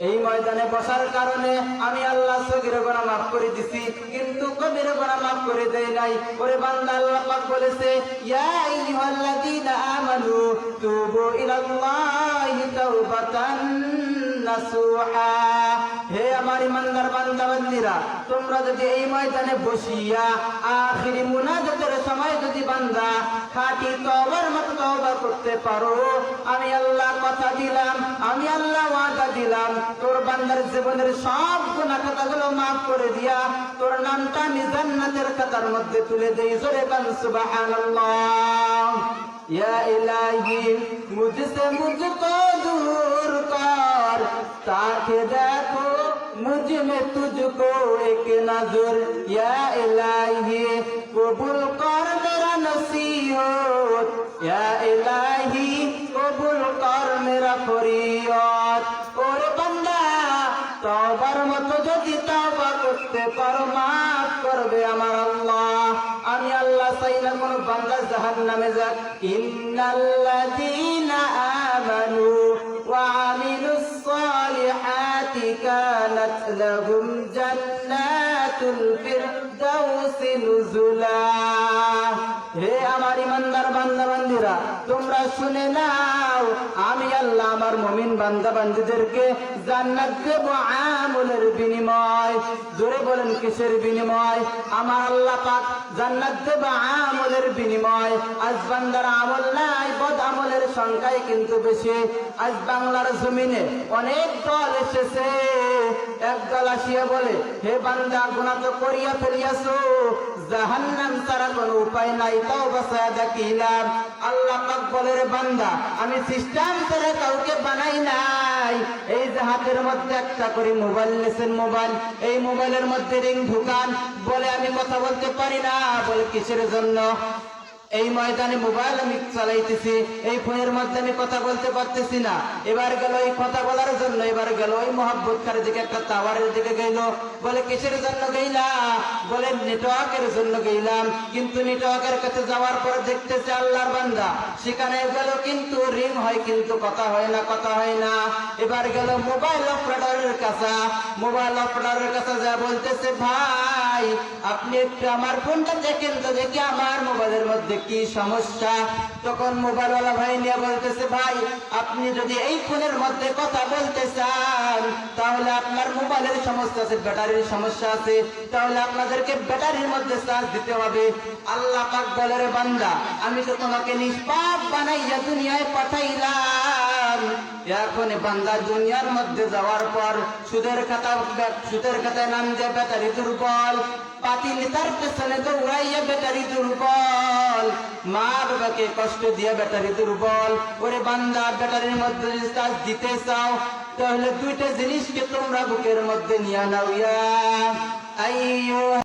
এই ময়দানে বসার কারণে আমি আল্লাহ সগীর গুনাহ মাফ করে দিছি, কিন্তু কবির গুনাহ মাফ করে দেই নাই। ওরে বান্দা, আল্লাহ পাক বলেছে, ইয়া আইয়ুহাল্লাযীনা আমানু তুবু ইলাল্লাহি তাওবাতান নাসুহা। হে আমার ইমানদার বান্দা বান্দীরা, তোমরা যদি এই ময়দানে বসিয়া আখিরি মুনাজাতের সময় যদি বান্দা খাঁটি তওবার মতো তওবা করতে পারো, আমি আল্লাহ কথা দিলাম, আমি আল্লাহ ওয়াদা দিলাম, তোর বান্দার জীবনের সব গুনাহ খাতাগুলো মাফ করে দিয়া তোর নামটা আমি জান্নাতের খাতার মধ্যে তুলে দেই। জোরে বল সুবহানাল্লাহ। या इलाही मुझसे मुझको दूर कर, ताकि देखो मुझ में तुझको एक नजर। या इलाही कबूल कर मेरा नसीहत, या इलाही कबूल कर मेरा फरियाद। और बंदा तौবার মতো যদি তওবা করতে পারো, মাফ করবে আমার আল্লাহ। আমি আল্লাহ চাই না কোন বান্দা জাহান্নামে যাক। ইন্নাল্লাযীনা আমানু ওয়া আমিলুস সালিহাতি কানাত লাহুম জান্নাতুল ফিরদাউসি নুজুলা। হে আমার ইমানদার বান্দা বান্দীরা, তোমরা শুনে নাও, আমি আল্লাহ আমার মুমিন বান্দা বান্দীদেরকে জান্নাত দেব আমলের বিনিময়। জোরে বলেন, কিসের বিনিময়? আমার আল্লাহ পাক জান্নাত দেব আমলের বিনিময়। আজ বান্দার আমল নাই, বদ আমলের সংখ্যাই কিন্তু বেশি। আজ বাংলার জমিনে অনেক দল এসেছে, এক দল আসিয়া বলে, হে বান্দা গুনাহ তো করিয়া ফেলিয়াছো, জাহান্নাম ছাড়া কোনো উপায় নাই, তাও বাঁচায়া দেখিলাম। আল্লাহ পাক বলে, রে বান্দা, আমি সিস্টেম করে কাউকে বানাই নাই। এই যে হাতের মধ্যে একটা করে মোবাইল নিয়েছেন, মোবাইল, এই মোবাইলের মধ্যে রিং ঢুকান, বলে আমি কথা বলতে পারি না। বলে কিসের জন্য? এই ময়দানে মোবাইল আমি চালাইতেছি, এই ফোনের মধ্যে আমি কথা বলতে পারতেছি না। এবার গেল এই কথা বলার জন্য, এবার গেল ওই মহব্বতকার দিকে, একটা টাওয়ারের দিকে গেল। বলে কিসের জন্য গেইলা? বলে নেটওয়ার্কের জন্য গেলাম। কিন্তু নেটওয়ার্কের কাছে যাওয়ার পর দেখতেছে আল্লাহর বান্দা সেখানে গেল, কিন্তু রিং হয়, কিন্তু কথা হয় না, কথা হয় না। এবার গেল মোবাইল অপারেটরের কাছে, মোবাইল অপারেটরের কাছে যা বলতেছে, ভাই আপনি একটু আমার ফোনটা দেখেন তো, দেখি আমার মোবাইলের মধ্যে কি সমস্যা। তখন মোবাইলওয়ালা ভাই নিয়ে বলতেছে, ভাই আপনি যদি এই ফোনের মধ্যে কথা বলতে চান, তাহলে আপনার মোবাইলের সমস্যা আছে, ব্যাটারির সমস্যা আছে, তাহলে আপনাদেরকে ব্যাটারির মধ্যে চার্জ দিতে হবে। আল্লাহ পাক বলে, রে বান্দা, আমি তো তোমাকে নিষ্পাপ বানাইয়া দুনিয়ায় পাঠাইলাম। এখন বান্দা দুনিয়ার মধ্যে যাওয়ার পর সুদের খাতায় নাম দিয়ে ব্যাটারি দুর্বল, পাতি নেতার পেছনে তো উড়াইয়া ব্যাটারি দুর্বল, মা বাবাকে কষ্ট দিয়ে ব্যাটারি দুর্বল। ওরে বান্দা, ব্যাটারির মধ্যে যদি চার্জ দিতে চাও, তাহলে দুইটা জিনিসকে তোমরা বুকের মধ্যে নিয়ে নাও।